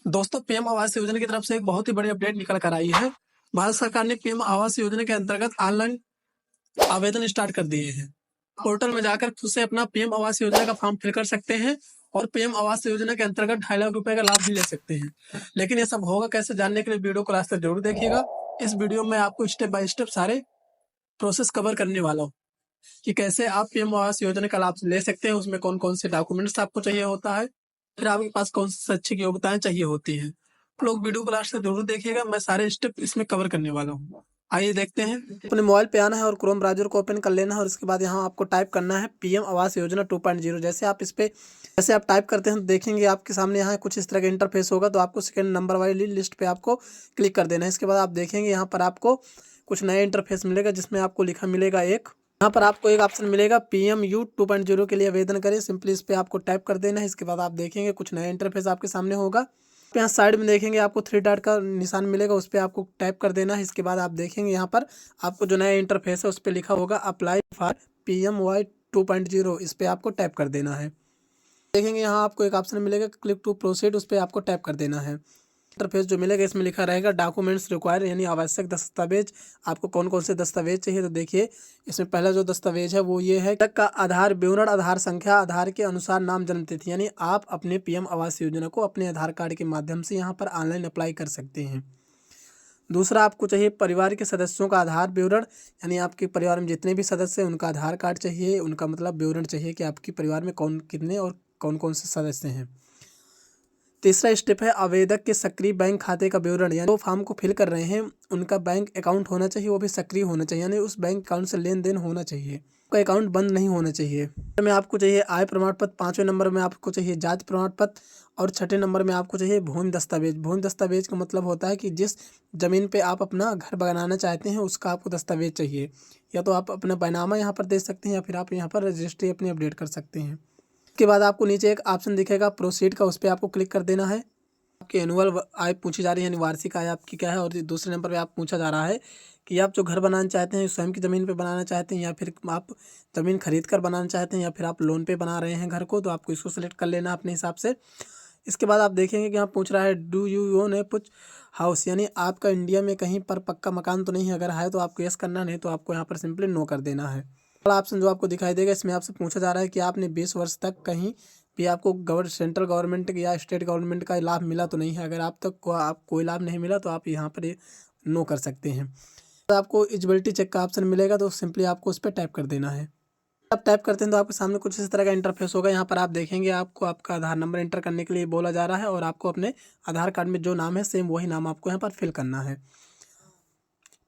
दोस्तों, पीएम आवास योजना की तरफ से एक बहुत ही बड़ी अपडेट निकल कर आई है। भारत सरकार ने पीएम आवास योजना के अंतर्गत ऑनलाइन आवेदन स्टार्ट कर दिए हैं। पोर्टल में जाकर खुद से अपना पीएम आवास योजना का फॉर्म फिल कर सकते हैं और पीएम आवास योजना के अंतर्गत 2.5 लाख रुपए का लाभ भी ले सकते हैं। लेकिन ये सब होगा कैसे, जानने के लिए वीडियो को लास्ट तक जरूर देखिएगा। इस वीडियो में आपको स्टेप बाय स्टेप सारे प्रोसेस कवर करने वाला हूँ कि कैसे आप पीएम आवास योजना का लाभ ले सकते हैं, उसमें कौन कौन से डॉक्यूमेंट्स आपको चाहिए होता है, फिर आपके पास कौन सी शैक्षिक योग्यताएं चाहिए होती हैं। आप लोग वीडियो को लास्ट तक जरूर देखिएगा, मैं सारे स्टेप इसमें कवर करने वाला हूँ। आइए देखते हैं। अपने मोबाइल पे आना है और क्रोम ब्राउजर को ओपन कर लेना है और इसके बाद यहाँ आपको टाइप करना है पीएम आवास योजना 2.0। जैसे आप टाइप करते हैं तो देखेंगे आपके सामने यहाँ कुछ इस तरह का इंटरफेस होगा, तो आपको सेकंड नंबर वाली लिस्ट पे आपको क्लिक कर देना है। इसके बाद आप देखेंगे यहाँ पर आपको कुछ नया इंटरफेस मिलेगा, जिसमें आपको लिखा मिलेगा यहाँ पर आपको एक ऑप्शन मिलेगा PMU 2.0 के लिए आवेदन करें। सिंपली इस पे आपको टाइप कर देना है। इसके बाद आप देखेंगे कुछ नया इंटरफेस आपके सामने होगा। यहाँ साइड में देखेंगे आपको 3 डॉट का निशान मिलेगा, उस पर आपको टाइप कर देना है। इसके बाद आप देखेंगे यहाँ पर आपको जो नया इंटरफेस है उस पर लिखा होगा अप्लाई फॉर PMY 2.0, इस पर आपको टाइप कर देना है। देखेंगे यहाँ आपको एक ऑप्शन मिलेगा क्लिक टू प्रोसीड, उस पर आपको टाइप कर देना है। इंटरफेस जो मिलेगा इसमें लिखा रहेगा डॉक्यूमेंट्स रिक्वायर, यानी आवश्यक दस्तावेज। आपको कौन कौन से दस्तावेज चाहिए, तो देखिए इसमें पहला जो दस्तावेज है वो ये है तक का आधार विवरण, आधार संख्या, आधार के अनुसार नाम, जन्म तिथि। यानी आप अपने पीएम आवास योजना को अपने आधार कार्ड के माध्यम से यहाँ पर ऑनलाइन अप्लाई कर सकते हैं। दूसरा आपको चाहिए परिवार के सदस्यों का आधार विवरण, यानी आपके परिवार में जितने भी सदस्य हैं उनका आधार कार्ड चाहिए, उनका मतलब विवरण चाहिए कि आपके परिवार में कौन कितने और कौन कौन से सदस्य हैं। तीसरा स्टेप है आवेदक के सक्रिय बैंक खाते का विवरण, यानी जो फॉर्म को फिल कर रहे हैं उनका बैंक अकाउंट होना चाहिए, वो भी सक्रिय होना चाहिए, यानी उस बैंक अकाउंट से लेन देन होना चाहिए, आपका अकाउंट बंद नहीं होना चाहिए। में आपको चाहिए आय प्रमाण पत्र, 5वें नंबर में आपको चाहिए जाति प्रमाण पत्र और 6ठे नंबर में आपको चाहिए भूमि दस्तावेज। भूमि दस्तावेज का मतलब होता है कि जिस जमीन पे आप अपना घर बनाना चाहते हैं उसका आपको दस्तावेज चाहिए। या तो आप अपना बैनामा यहाँ पर दे सकते हैं या फिर आप यहाँ पर रजिस्ट्री अपनी अपडेट कर सकते हैं। उसके बाद आपको नीचे एक ऑप्शन दिखेगा प्रोसीड का, उस पर आपको क्लिक कर देना है। आपकी एनुअल आय पूछी जा रही है, यानी वार्षिक आय आपकी क्या है, और दूसरे नंबर पे आप पूछा जा रहा है कि आप जो घर बनाना चाहते हैं स्वयं की ज़मीन पे बनाना चाहते हैं या फिर आप ज़मीन खरीद कर बनाना चाहते हैं या फिर आप लोन पे बना रहे हैं घर को, तो आपको इसको सेलेक्ट कर लेना अपने हिसाब से। इसके बाद आप देखेंगे कि यहाँ पूछ रहा है डू यू ओन ए कुछ हाउस, यानी आपका इंडिया में कहीं पर पक्का मकान तो नहीं है, अगर है तो आपको यस करना, नहीं तो आपको यहाँ पर सिंपली नो कर देना है। अगला ऑप्शन जो आपको दिखाई देगा इसमें आपसे पूछा जा रहा है कि आपने 20 वर्ष तक कहीं भी आपको सेंट्रल गवर्नमेंट या स्टेट गवर्नमेंट का लाभ मिला तो नहीं है। अगर आप तक आप कोई लाभ नहीं मिला तो आप यहाँ पर ये नो कर सकते हैं। तो आपको एलिजिबिलिटी चेक का ऑप्शन मिलेगा, तो सिंपली आपको उस पर टैप कर देना है। आप टाइप करते हैं तो आपके सामने कुछ इस तरह का इंटरफेस होगा। यहाँ पर आप देखेंगे आपको आपका आधार नंबर एंटर करने के लिए बोला जा रहा है और आपको अपने आधार कार्ड में जो नाम है सेम वही नाम आपको यहाँ पर फिल करना है।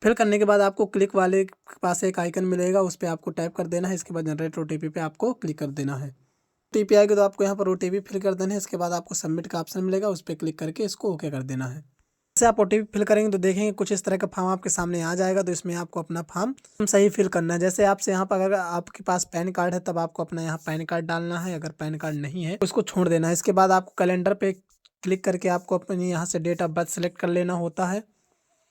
फिल करने के बाद आपको क्लिक वाले के पास एक आइकन मिलेगा, उस पर आपको टाइप कर देना है। इसके बाद जनरेट OTP पे आपको क्लिक कर देना है। OTP आएगा तो आपको यहाँ पर OTP फिल कर देना है। इसके बाद आपको सबमिट का ऑप्शन मिलेगा, उस पर क्लिक करके इसको ओके कर देना है। जैसे आप OTP फिल करेंगे तो देखेंगे कुछ इस तरह का फॉर्म आपके सामने आ जाएगा, तो इसमें आपको अपना फॉर्म सही फिल करना है। जैसे आपसे यहाँ पर अगर आपके पास पैन कार्ड है तब आपको अपना यहाँ पैन कार्ड डालना है, अगर पैन कार्ड नहीं है तो उसको छोड़ देना है। इसके बाद आपको कैलेंडर पे क्लिक करके आपको अपनी यहाँ से डेट ऑफ बर्थ सेलेक्ट कर लेना होता है।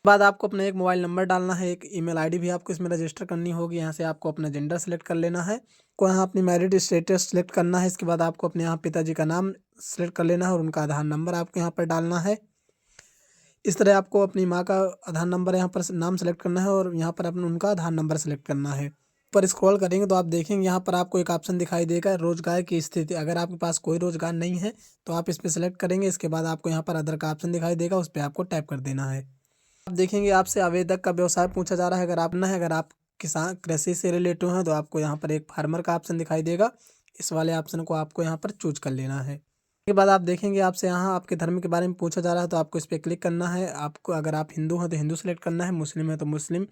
बाद आपको अपना एक मोबाइल नंबर डालना है, एक ईमेल आईडी भी आपको इसमें रजिस्टर करनी होगी। यहाँ से आपको अपना जेंडर सेलेक्ट कर लेना है, को यहाँ अपनी मैरिड स्टेटस सेलेक्ट करना है। इसके बाद आपको अपने यहाँ पिताजी का नाम सेलेक्ट कर लेना है और उनका आधार नंबर आपको यहाँ पर डालना है। इस तरह आपको अपनी माँ का आधार नंबर यहाँ पर नाम सेलेक्ट करना है और यहाँ पर अपना उनका आधार नंबर सेलेक्ट करना है। पर स्क्रॉल करेंगे तो आप देखेंगे यहाँ पर आपको एक ऑप्शन दिखाई देगा रोजगार की स्थिति। अगर आपके पास कोई रोजगार नहीं है तो आप इस पर सेलेक्ट करेंगे। इसके बाद आपको यहाँ पर अदर का ऑप्शन दिखाई देगा, उस पर आपको टैप कर देना है। आप देखेंगे आपसे आवेदक का व्यवसाय पूछा जा रहा है, अगर आप किसान कृषि से रिलेटेड हैं तो आपको यहाँ पर एक फार्मर का ऑप्शन दिखाई देगा। इस वाले ऑप्शन को आपको यहाँ पर चूज कर लेना है। उसके बाद आप देखेंगे आपसे यहाँ आपके धर्म के बारे में पूछा जा रहा है, तो आपको इस पर क्लिक करना है। आपको अगर आप हिंदू हैं तो हिंदू सेलेक्ट करना है, मुस्लिम है तो मुस्लिम,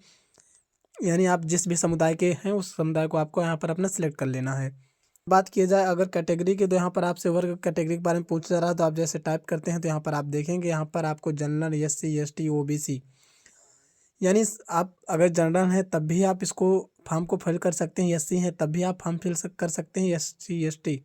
यानी आप जिस भी समुदाय के हैं उस समुदाय को आपको यहाँ पर अपना सेलेक्ट कर लेना है। बात की जाए अगर कैटेगरी की, तो यहाँ पर आपसे वर्ग कैटेगरी के बारे में पूछा जा रहा है, तो आप जैसे टाइप करते हैं तो यहाँ पर आप देखेंगे यहाँ पर आपको जनरल, SC ST OBC, यानी आप अगर जनरल हैं तब भी आप इसको फॉर्म को फिल कर सकते हैं, SC हैं तब भी आप फॉर्म फिल कर सकते हैं, SC ST।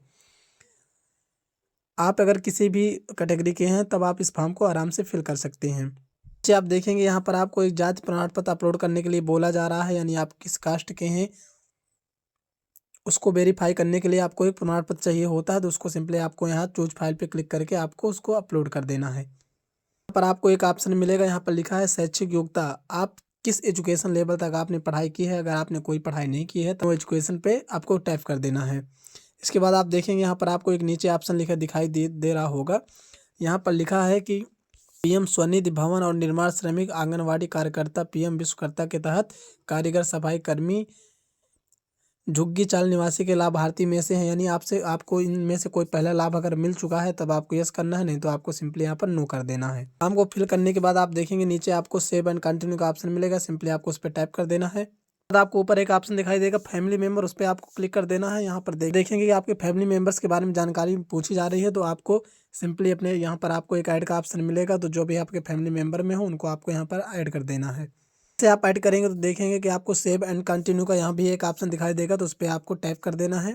आप अगर किसी भी कैटेगरी के हैं तब आप इस फॉर्म को आराम से फिल कर सकते हैं। नीचे आप देखेंगे यहाँ पर आपको एक जाति प्रमाण पत्र अपलोड करने के लिए बोला जा रहा है, यानी आप किस कास्ट के हैं उसको वेरीफाई करने के लिए आपको एक प्रमाण पत्र चाहिए होता है, तो उसको सिंपली आपको यहाँ चूज फाइल पे क्लिक करके आपको उसको अपलोड कर देना है। यहाँ पर आपको एक ऑप्शन मिलेगा, यहाँ पर लिखा है शैक्षिक योग्यता। आप किस एजुकेशन लेवल तक आपने पढ़ाई की है। अगर आपने कोई पढ़ाई नहीं की है तो एजुकेशन पे आपको टैप कर देना है। इसके बाद आप देखेंगे यहाँ पर आपको एक नीचे ऑप्शन लिखा दिखाई दे रहा होगा। यहाँ पर लिखा है कि पीएम स्वनिधि भवन और निर्माण श्रमिक आंगनवाड़ी कार्यकर्ता पीएम विश्वकर्ता के तहत कारीगर सफाई कर्मी झुग्गी चाल निवासी के लाभार्थी में से हैं। यानी आपको इनमें से कोई पहला लाभ अगर मिल चुका है तब आपको यस करना है, नहीं तो आपको सिंपली यहाँ पर नो कर देना है। फॉर्म को फिल करने के बाद आप देखेंगे नीचे आपको सेव एंड कंटिन्यू का ऑप्शन मिलेगा, सिंपली आपको उस पर टाइप कर देना है। बाद आपको ऊपर एक ऑप्शन दिखाई देगा फैमिली मेंबर, उस पर आपको क्लिक कर देना है। यहाँ पर देखेंगे कि आपके फैमिली मेंबर्स के बारे में जानकारी पूछी जा रही है, तो आपको सिंपली अपने यहाँ पर आपको एक ऐड का ऑप्शन मिलेगा, तो जो भी आपके फैमिली मेंबर में हो उनको आपको यहाँ पर ऐड कर देना है। से आप ऐड करेंगे तो देखेंगे कि आपको सेव एंड कंटिन्यू का यहाँ भी एक ऑप्शन दिखाई देगा, तो उस पर आपको टैप कर देना है।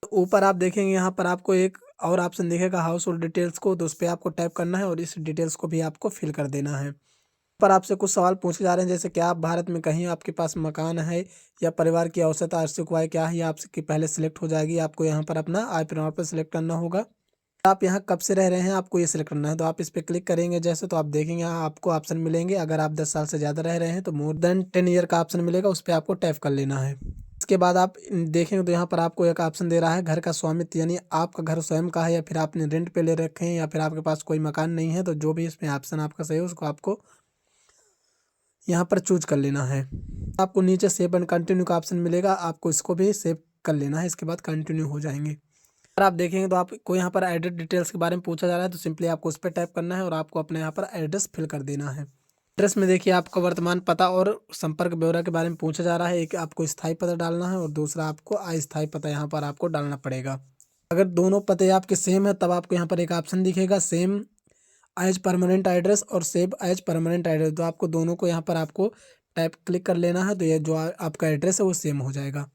तो ऊपर आप देखेंगे यहाँ पर आपको एक और ऑप्शन दिखेगा हाउस होल्ड डिटेल्स को, तो उस पर आपको टैप करना है और इस डिटेल्स को भी आपको फिल कर देना है। पर आपसे कुछ सवाल पूछे जा रहे हैं, जैसे क्या आप भारत में कहीं आपके पास मकान है या परिवार की औसत वार्षिक आय क्या है, ये आपसे पहले सिलेक्ट हो जाएगी। आपको यहाँ पर अपना आय प्रमाण पत्र सिलेक्ट करना होगा। आप यहाँ कब से रह रहे हैं आपको ये सिलेक्ट करना है, तो आप इस पर क्लिक करेंगे जैसे, तो आप देखेंगे यहाँ आपको ऑप्शन मिलेंगे। अगर आप 10 साल से ज़्यादा रह रहे हैं तो मोर देन 10 ईयर का ऑप्शन मिलेगा, उस पर आपको टैप कर लेना है। इसके बाद आप देखेंगे तो यहाँ पर आपको एक ऑप्शन दे रहा है घर का स्वामित्व, यानी आपका घर स्वयं का है या फिर आपने रेंट पे ले रखे हैं या फिर आपके पास कोई मकान नहीं है, तो जो भी इसमें ऑप्शन आपका सही है उसको आपको यहाँ पर चूज कर लेना है। आपको नीचे सेव एंड कंटिन्यू का ऑप्शन मिलेगा, आपको इसको भी सेव कर लेना है। इसके बाद कंटिन्यू हो जाएंगे। अगर आप देखेंगे तो आपको यहाँ पर एड्रेस डिटेल्स के बारे में पूछा जा रहा है, तो सिंपली आपको उस पर टाइप करना है और आपको अपने यहाँ पर एड्रेस फिल कर देना है। एड्रेस में देखिए आपका वर्तमान पता और संपर्क ब्यौरा के बारे में पूछा जा रहा है। एक आपको स्थायी पता डालना है और दूसरा आपको अस्थायी पता यहाँ पर आपको डालना पड़ेगा। अगर दोनों पते आपके सेम है तब आपको यहाँ पर एक ऑप्शन दिखेगा सेम एज परमानेंट एड्रेस और सेव एज परमानेंट एड्रेस, तो आपको दोनों को यहाँ पर आपको टाइप क्लिक कर लेना है, तो ये जो आपका एड्रेस है वो सेम हो जाएगा।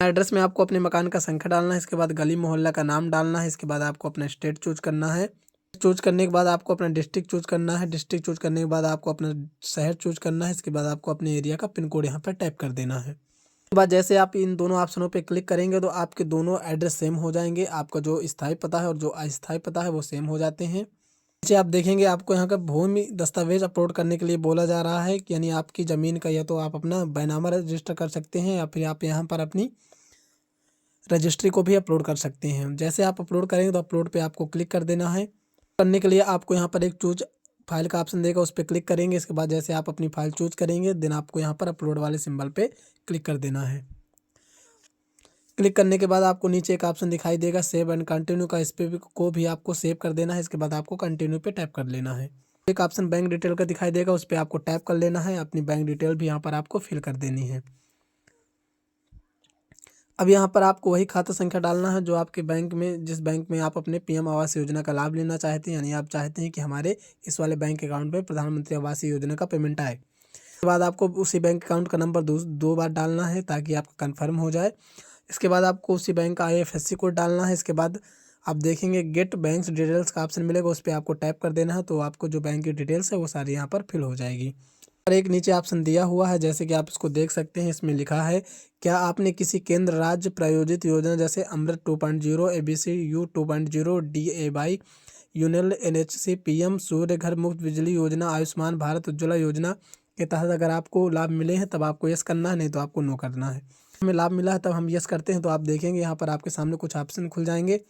एड्रेस में आपको अपने मकान का संख्या डालना है, इसके बाद गली मोहल्ला का नाम डालना है, इसके बाद आपको अपना स्टेट चूज करना है। चूज करने के बाद आपको अपना डिस्ट्रिक्ट चूज करना है। डिस्ट्रिक्ट चूज करने के बाद आपको अपना शहर चूज करना है। इसके बाद आपको अपने एरिया का पिन कोड यहाँ पर टाइप कर देना है। उसके बाद जैसे आप इन दोनों ऑप्शनों पे क्लिक करेंगे तो आपके दोनों एड्रेस सेम हो जाएंगे। आपका जो स्थायी पता है और जो अस्थायी पता है वो सेम हो जाते हैं। नीचे आप देखेंगे आपको यहाँ का भूमि दस्तावेज अपलोड करने के लिए बोला जा रहा है कि यानी आपकी ज़मीन का, या तो आप अपना बैनामा रजिस्टर कर सकते हैं या फिर आप यहाँ पर अपनी रजिस्ट्री को भी अपलोड कर सकते हैं। जैसे आप अपलोड करेंगे तो अपलोड पे आपको क्लिक कर देना है। करने के लिए आपको यहाँ पर एक चूज फाइल का ऑप्शन देगा, उस पर क्लिक करेंगे। इसके बाद जैसे आप अपनी फाइल चूज करेंगे देन आपको यहाँ पर अपलोड वाले सिंबल पे क्लिक कर देना है। क्लिक करने के बाद आपको नीचे एक ऑप्शन दिखाई देगा सेव एंड कंटिन्यू का, इस पे को भी आपको सेव कर देना है। इसके बाद आपको कंटिन्यू पे टैप कर लेना है। एक ऑप्शन बैंक डिटेल का दिखाई देगा, उस पर आपको टैप कर लेना है। अपनी बैंक डिटेल भी यहाँ पर आपको फिल कर देनी है। अब यहाँ पर आपको वही खाता संख्या डालना है जो आपके बैंक में, जिस बैंक में आप अपने पीएम आवास योजना का लाभ लेना चाहते हैं, यानी आप चाहते हैं कि हमारे इस वाले बैंक अकाउंट में प्रधानमंत्री आवास योजना का पेमेंट आए। उसके बाद आपको उसी बैंक अकाउंट का नंबर दो बार डालना है ताकि आपका कन्फर्म हो जाए। इसके बाद आपको उसी बैंक का IFSC कोड डालना है। इसके बाद आप देखेंगे गेट बैंक डिटेल्स का ऑप्शन मिलेगा, उस पर आपको टैप कर देना है, तो आपको जो बैंक की डिटेल्स है वो सारी यहाँ पर फिल हो जाएगी। और एक नीचे ऑप्शन दिया हुआ है जैसे कि आप इसको देख सकते हैं, इसमें लिखा है क्या आपने किसी केंद्र राज्य प्रायोजित योजना जैसे अमृत 2.0, ABCU 2.0, DAY, यूनिल, NHC, PM सूर्य घर मुफ्त बिजली योजना, आयुष्मान भारत उज्ज्वला योजना के तहत अगर आपको लाभ मिले हैं तब आपको यस करना है, नहीं तो आपको नो करना है। हमें लाभ मिला है तब हम यस करते हैं, तो आप देखेंगे यहाँ पर आपके सामने कुछ ऑप्शन खुल जाएंगे।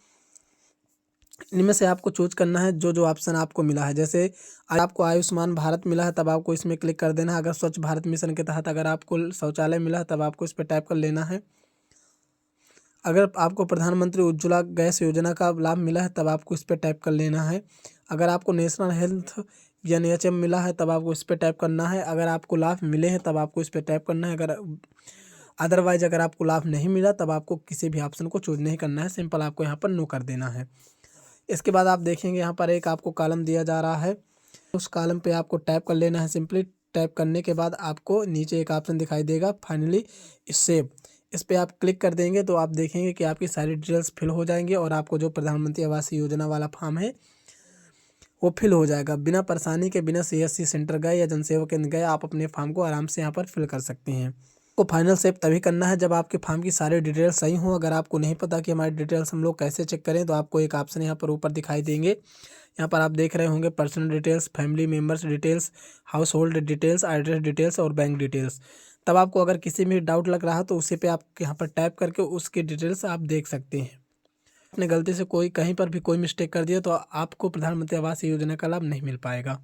इनमें से आपको चूज करना है जो जो ऑप्शन आपको मिला है। जैसे आपको आयुष्मान भारत मिला है तब आपको इसमें क्लिक कर देना है। अगर स्वच्छ भारत मिशन के तहत अगर आपको शौचालय मिला है तब आपको इस पर टाइप कर लेना है। अगर आपको प्रधानमंत्री उज्ज्वला गैस योजना का लाभ मिला है तब आपको इस पर टाइप कर लेना है। अगर आपको नेशनल हेल्थ या NHM मिला है तब आपको इस पर टाइप करना है। अगर आपको लाभ मिले हैं तब आपको इस पर टाइप करना है। अगर अदरवाइज अगर आपको लाभ नहीं मिला तब आपको किसी भी ऑप्शन को चूज नहीं करना है, सिंपल आपको यहाँ पर नो कर देना है। इसके बाद आप देखेंगे यहाँ पर एक आपको कॉलम दिया जा रहा है, उस कॉलम पे आपको टैप कर लेना है। सिंपली टैप करने के बाद आपको नीचे एक ऑप्शन दिखाई देगा फाइनली सेव, इस पर आप क्लिक कर देंगे तो आप देखेंगे कि आपकी सारी डिटेल्स फिल हो जाएंगी और आपको जो प्रधानमंत्री आवास योजना वाला फॉर्म है वो फिल हो जाएगा। बिना परेशानी के, बिना CSC सेंटर गए या जनसेवा केंद्र गए आप अपने फॉर्म को आराम से यहाँ पर फिल कर सकते हैं। को फाइनल सेव तभी करना है जब आपके फॉर्म की सारी डिटेल्स सही हों। अगर आपको नहीं पता कि हमारी डिटेल्स हम लोग कैसे चेक करें, तो आपको एक ऑप्शन यहाँ पर ऊपर दिखाई देंगे। यहाँ पर आप देख रहे होंगे personal details, family members details, house hold details, address details और बैंक डिटेल्स। तब आपको अगर किसी में डाउट लग रहा हो तो उसी पे आप यहाँ पर टैप करके उसकी डिटेल्स आप देख सकते हैं। आपने गलती से कोई कहीं पर भी कोई मिस्टेक कर दिया तो आपको प्रधानमंत्री आवास योजना का लाभ नहीं मिल पाएगा।